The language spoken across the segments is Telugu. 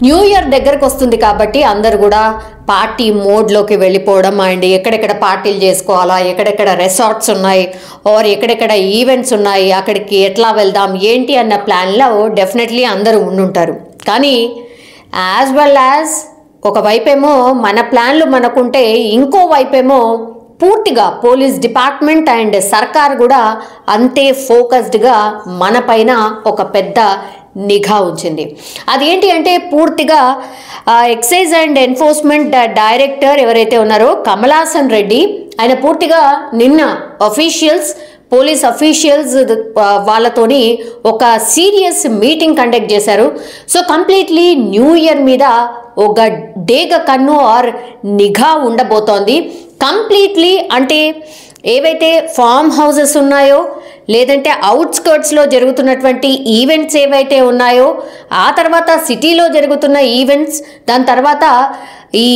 న్యూ ఇయర్ దగ్గరకు వస్తుంది కాబట్టి అందరు కూడా పార్టీ మోడ్లోకి వెళ్ళిపోవడం అండ్ ఎక్కడెక్కడ పార్టీలు చేసుకోవాలా, ఎక్కడెక్కడ రిసార్ట్స్ ఉన్నాయి ఆర్ ఎక్కడెక్కడ ఈవెంట్స్ ఉన్నాయి, అక్కడికి ఎట్లా వెళ్దాం ఏంటి అన్న ప్లాన్లో డెఫినెట్లీ అందరూ ఉండుంటారు. కానీ యాజ్ వెల్ యాజ్ ఒకవైపేమో మన ప్లాన్లు మనకుంటే ఇంకో వైపేమో పూర్తిగా పోలీస్ డిపార్ట్మెంట్ అండ్ సర్కార్ కూడా అంతే ఫోకస్డ్గా మన పైన ఒక పెద్ద నిఘా ఉంచింది. అదేంటి అంటే పూర్తిగా ఎక్సైజ్ అండ్ ఎన్ఫోర్స్మెంట్ డైరెక్టర్ ఎవరైతే ఉన్నారో కమలాసన్ రెడ్డి, ఆయన పూర్తిగా నిన్న పోలీస్ అఫీషియల్స్ వాళ్ళతోని ఒక సీరియస్ మీటింగ్ కండక్ట్ చేశారు. సో కంప్లీట్లీ న్యూ ఇయర్ మీద ఒక డేగ కన్ను ఆర్ నిఘా ఉండబోతోంది. కంప్లీట్లీ అంటే ఏవైతే ఫామ్ హౌసెస్ ఉన్నాయో లేదంటే అవుట్స్కర్ట్స్లో జరుగుతున్నటువంటి ఈవెంట్స్ ఏవైతే ఉన్నాయో, ఆ తర్వాత సిటీలో జరుగుతున్న ఈవెంట్స్, దాని తర్వాత ఈ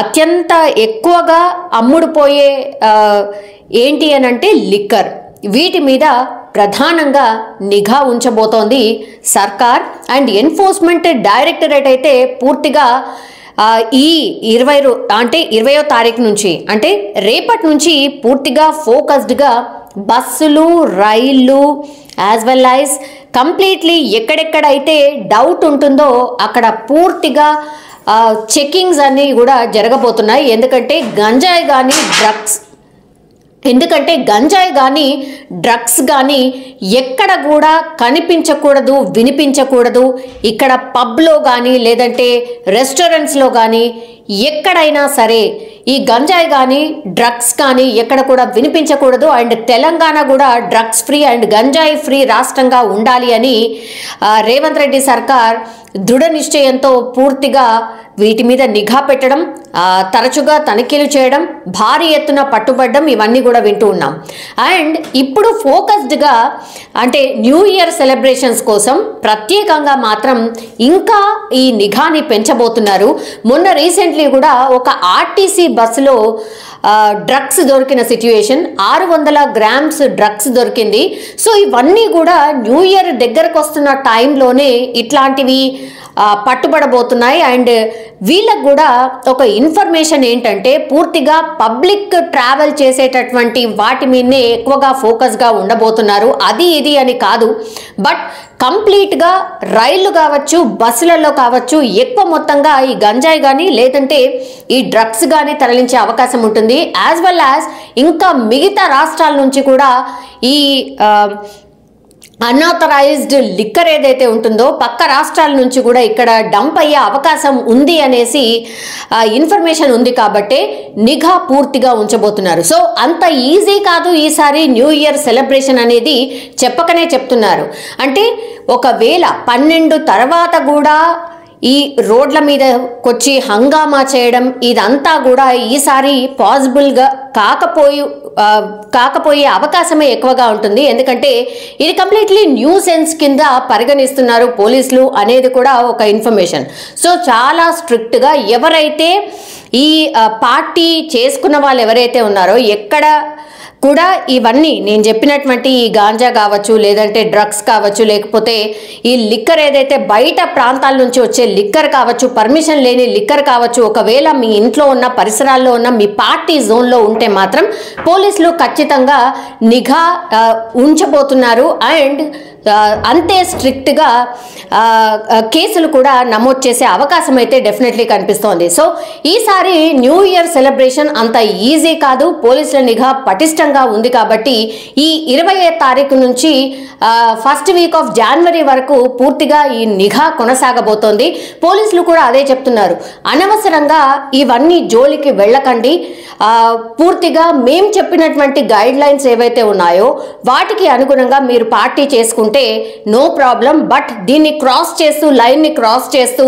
అత్యంత ఎక్కువగా అమ్ముడుపోయే ఏంటి అని అంటే లిక్కర్, వీటి మీద ప్రధానంగా నిఘా ఉంచబోతోంది సర్కార్. అండ్ ఎన్ఫోర్స్మెంట్ డైరెక్టరేట్ అయితే పూర్తిగా ఈ 20వ తారీఖు నుంచి అంటే రేపటి నుంచి పూర్తిగా ఫోకస్డ్గా బస్సులు, రైళ్ళు యాజ్ వెల్ యాజ్ కంప్లీట్లీ ఎక్కడెక్కడైతే డౌట్ ఉంటుందో అక్కడ పూర్తిగా చెకింగ్స్ అన్నీ కూడా జరగబోతున్నాయి. ఎందుకంటే గంజాయి కానీ డ్రగ్స్ కానీ ఎక్కడ కూడా కనిపించకూడదు, వినిపించకూడదు. ఇక్కడ పబ్లో కానీ లేదంటే రెస్టారెంట్స్లో కానీ ఎక్కడైనా సరే ఈ గంజాయి కానీ డ్రగ్స్ కానీ ఎక్కడ కూడా వినిపించకూడదు. అండ్ తెలంగాణ కూడా డ్రగ్స్ ఫ్రీ అండ్ గంజాయి ఫ్రీ రాష్ట్రంగా ఉండాలి అని రేవంత్ రెడ్డి సర్కార్ దృఢ నిశ్చయంతో పూర్తిగా వీటి మీద నిఘా పెట్టడం, తరచుగా తనిఖీలు చేయడం, భారీ ఎత్తున పట్టుబడడం, ఇవన్నీ కూడా వింటూ ఉన్నాం. అండ్ ఇప్పుడు ఫోకస్డ్గా అంటే న్యూ ఇయర్ సెలబ్రేషన్స్ కోసం ప్రత్యేకంగా మాత్రం ఇంకా ఈ నిఘాని పెంచబోతున్నారు. మొన్న రీసెంట్లీ కూడా ఒక ఆర్టీసీ బస్సులో డ్రగ్స్ దొరికిన సిచ్యువేషన్, 600 గ్రామ్స్ డ్రగ్స్ దొరికింది. సో ఇవన్నీ కూడా న్యూ ఇయర్ దగ్గరకు వస్తున్న టైంలోనే ఇట్లాంటివి పట్టుబడబోతున్నాయి. అండ్ వీళ్ళకు కూడా ఒక ఇన్ఫర్మేషన్ ఏంటంటే పూర్తిగా పబ్లిక్ ట్రావెల్ చేసేటటువంటి వాటి మీదనే ఎక్కువగా ఫోకస్గా ఉండబోతున్నారు. అది ఇది అని కాదు, బట్ కంప్లీట్గా రైళ్లు కావచ్చు, బస్సులలో కావచ్చు ఎక్కువ మొత్తంగా ఈ గంజాయి కానీ లేదంటే ఈ డ్రగ్స్ కానీ తరలించే అవకాశం ఉంటుంది. యాజ్ వెల్ యాజ్ ఇంకా మిగతా రాష్ట్రాల నుంచి కూడా ఈ అన్ఆథరైజ్డ్ లిక్కర్ ఏదైతే ఉంటుందో పక్క రాష్ట్రాల నుంచి కూడా ఇక్కడ డంప్ అయ్యే అవకాశం ఉంది అనేసి ఇన్ఫర్మేషన్ ఉంది. కాబట్టి నిఘా పూర్తిగా ఉంచబోతున్నారు. సో అంత ఈజీ కాదు ఈసారి న్యూ ఇయర్ సెలబ్రేషన్ అనేది చెప్పకనే చెప్తున్నారు. అంటే ఒకవేళ 12 తర్వాత కూడా ఈ రోడ్ల మీదకొచ్చి హంగామా చేయడం ఇదంతా కూడా ఈసారి పాసిబుల్గా కాకపోయే అవకాశమే ఎక్కువగా ఉంటుంది. ఎందుకంటే ఇది కంప్లీట్లీ న్యూసెన్స్ కింద పరిగణిస్తున్నారు పోలీసులు అనేది కూడా ఒక ఇన్ఫర్మేషన్. సో చాలా స్ట్రిక్ట్గా ఎవరైతే ఈ పార్టీ చేసుకున్న వాళ్ళు ఎవరైతే ఉన్నారో ఎక్కడ కూడా ఇవన్నీ నేను చెప్పినటువంటి ఈ గాంజా కావచ్చు లేదంటే డ్రగ్స్ కావచ్చు లేకపోతే ఈ లిక్కర్ ఏదైతే బయట ప్రాంతాల నుంచి వచ్చే లిక్కర్ కావచ్చు, పర్మిషన్ లేని లిక్కర్ కావచ్చు, ఒకవేళ మీ ఇంట్లో ఉన్న పరిసరాల్లో ఉన్న మీ పార్టీ జోన్లో ఉంటే మాత్రం పోలీసులు ఖచ్చితంగా నిఘా ఉంచబోతున్నారు. అండ్ అంతే స్ట్రిక్ట్గా కేసులు కూడా నమోదు చేసే అవకాశం అయితే డెఫినెట్లీ కనిపిస్తోంది. సో ఈసారి న్యూ ఇయర్ సెలబ్రేషన్ అంత ఈజీ కాదు, పోలీసుల నిఘా పటిష్టంగా ఉంది. కాబట్టి ఈ 20వ తారీఖు నుంచి ఫస్ట్ వీక్ ఆఫ్ జనవరి వరకు పూర్తిగా ఈ నిఘా కొనసాగబోతోంది. పోలీసులు కూడా అదే చెప్తున్నారు, అనవసరంగా ఇవన్నీ జోలికి వెళ్ళకండి, పూర్తిగా మేము చెప్పినటువంటి గైడ్ లైన్స్ ఏవైతే ఉన్నాయో వాటికి అనుగుణంగా మీరు పార్టీ చేసుకుంటే నో ప్రాబ్లం. బట్ దీన్ని క్రాస్ చేస్తూ లైన్ని క్రాస్ చేస్తూ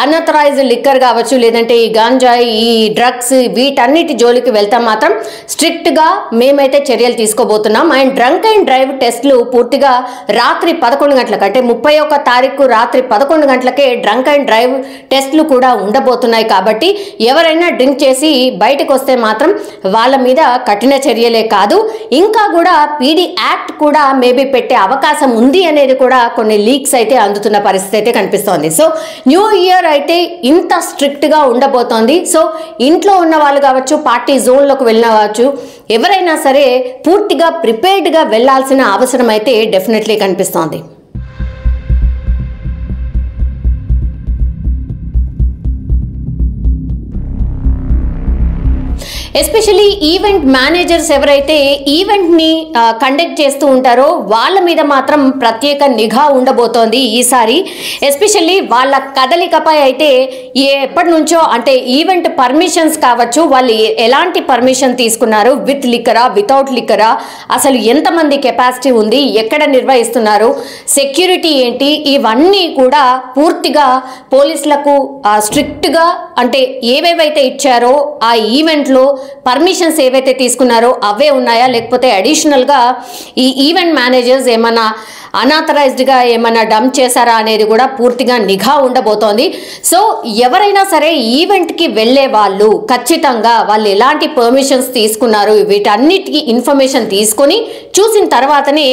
అన్ఆథరైజ్డ్ లిక్కర్ కావచ్చు లేదంటే ఈ గాంజాయి, ఈ డ్రగ్స్ వీటన్నిటి జోలికి వెళ్తాం మాత్రం స్ట్రిక్ట్గా మేము మేమైతే చర్యలు తీసుకోబోతున్నాం. అండ్ డ్రంక్ అండ్ డ్రైవ్ టెస్టులు పూర్తిగా రాత్రి 11 గంటలకు, అంటే 31వ తారీఖు రాత్రి 11 గంటలకే డ్రంక్ అండ్ డ్రైవ్ టెస్టులు కూడా ఉండబోతున్నాయి. కాబట్టి ఎవరైనా డ్రింక్ చేసి బయటకు వస్తే మాత్రం వాళ్ళ మీద కఠిన చర్యలే కాదు, ఇంకా కూడా పీడీ యాక్ట్ కూడా మేబీ పెట్టే అవకాశం ఉంది అనేది కూడా కొన్ని లీక్స్ అయితే అందుతున్న పరిస్థితి అయితే కనిపిస్తోంది. సో న్యూ ఇయర్ అయితే ఇంత స్ట్రిక్ట్ గా ఉండబోతోంది. సో ఇంట్లో ఉన్న వాళ్ళు కావచ్చు, పార్టీ జోన్లోకి వెళ్ళిన కావచ్చు, ఎవరైనా సరే పూర్తిగా ప్రిపేర్డ్గా వెళ్లాల్సిన అవసరం అయితే డెఫినెట్లీ కనిపిస్తోంది. ఎస్పెషలీ ఈవెంట్ మేనేజర్స్ ఎవరైతే ఈవెంట్ని కండక్ట్ చేస్తూ ఉంటారో వాళ్ళ మీద మాత్రం ప్రత్యేక నిఘా ఉండబోతోంది ఈసారి. ఎస్పెషల్లీ వాళ్ళ కదలికపై అయితే ఎప్పటి నుంచో, అంటే ఈవెంట్ పర్మిషన్స్ కావచ్చు, వాళ్ళు ఎలాంటి పర్మిషన్ తీసుకున్నారు, విత్ లిక్కరా వితౌట్ లిక్కరా, అసలు ఎంతమంది కెపాసిటీ ఉంది, ఎక్కడ నిర్వహిస్తున్నారు, సెక్యూరిటీ ఏంటి, ఇవన్నీ కూడా పూర్తిగా పోలీసులకు స్ట్రిక్ట్గా, అంటే ఏవేవైతే ఇచ్చారో ఆ ఈవెంట్లో పర్మిషన్స్ ఏవైతే తీసుకున్నారో అవే ఉన్నాయా, లేకపోతే అడిషనల్గా ఈ ఈవెంట్ మేనేజర్స్ ఏమన్నా అనాథరైజ్డ్గా ఏమన్నా డంప్ చేశారా అనేది కూడా పూర్తిగా నిఘా ఉండబోతోంది. సో ఎవరైనా సరే ఈవెంట్కి వెళ్ళే వాళ్ళు ఖచ్చితంగా వాళ్ళు ఎలాంటి పర్మిషన్స్ తీసుకున్నారు వీటన్నిటికీ ఇన్ఫర్మేషన్ తీసుకొని చూసిన తర్వాతనే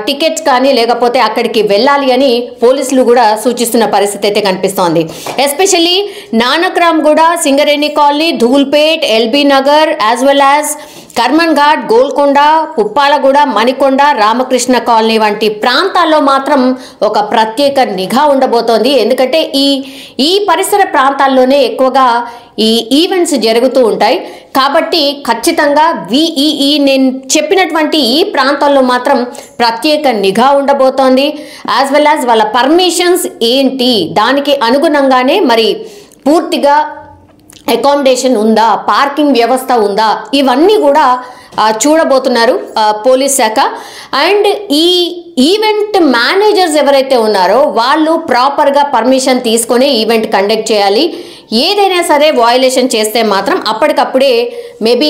టికెట్స్ కానీ లేకపోతే అక్కడికి వెళ్ళాలి అని పోలీసులు కూడా సూచిస్తున్న పరిస్థితి అయితే కనిపిస్తోంది. Especially Nanakramguda, Singareni colony, Dhoolpet, LB Nagar, as well as Karmanghat, Golconda, Puppalaguda, Manikonda, Ramakrishna colony వంటి ప్రాంతాల్లో మాత్రం ఒక ప్రత్యేక నిఘా ఉండబోతోంది. ఎందుకంటే ఈ పరిసర ప్రాంతాల్లోనే ఎక్కువగా ఈ ఈవెంట్స్ జరుగుతూ ఉంటాయి. కాబట్టి ఖచ్చితంగా నేను చెప్పినటువంటి ఈ ప్రాంతాల్లో మాత్రం ప్రత్యేక నిఘా ఉండబోతోంది. యాజ్ వెల్ యాజ్ వాళ్ళ పర్మిషన్స్ ఏంటి, దానికి అనుగుణంగానే మరి పూర్తిగా అకామిడేషన్ ఉందా, పార్కింగ్ వ్యవస్థ ఉందా, ఇవన్నీ కూడా చూడబోతున్నారు పోలీస్ శాఖ. అండ్ ఈ ఈవెంట్ మేనేజర్స్ ఎవరైతే ఉన్నారో వాళ్ళు ప్రాపర్గా పర్మిషన్ తీసుకొని ఈవెంట్ కండక్ట్ చేయాలి. ఏదైనా సరే వయలేషన్ చేస్తే మాత్రం అప్పటికప్పుడే మేబీ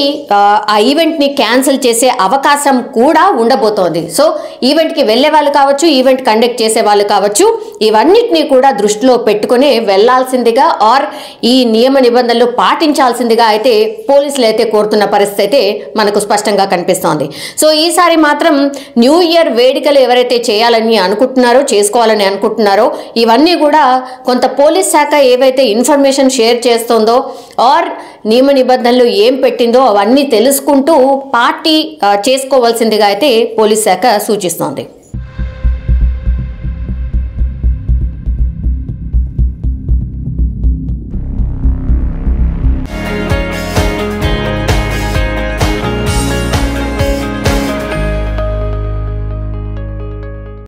ఆ ఈవెంట్ని క్యాన్సిల్ చేసే అవకాశం కూడా ఉండబోతోంది. సో ఈవెంట్కి వెళ్ళే వాళ్ళు కావచ్చు, ఈవెంట్ కండక్ట్ చేసే వాళ్ళు కావచ్చు, ఇవన్నిటినీ కూడా దృష్టిలో పెట్టుకుని వెళ్లాల్సిందిగా ఆర్ ఈ నియమ నిబంధనలు పాటించాల్సిందిగా అయితే పోలీసులు అయితే కోరుతున్న పరిస్థితి అయితే మనకు స్పష్టంగా కనిపిస్తోంది. సో ఈసారి మాత్రం న్యూ ఇయర్ వేడుకలు ఎవరైతే చేయాలని అనుకుంటున్నారో, చేసుకోవాలని అనుకుంటున్నారో, ఇవన్నీ కూడా కొంత పోలీస్ శాఖ ఏవైతే ఇన్ఫర్మేషన్ షేర్ చేస్తుందో ఆర్ నియమ నిబంధనలు ఏం పెట్టిందో అవన్నీ తెలుసుకుంటూ పార్టీ చేసుకోవాల్సిందిగా అయితే పోలీస్ శాఖ సూచిస్తోంది.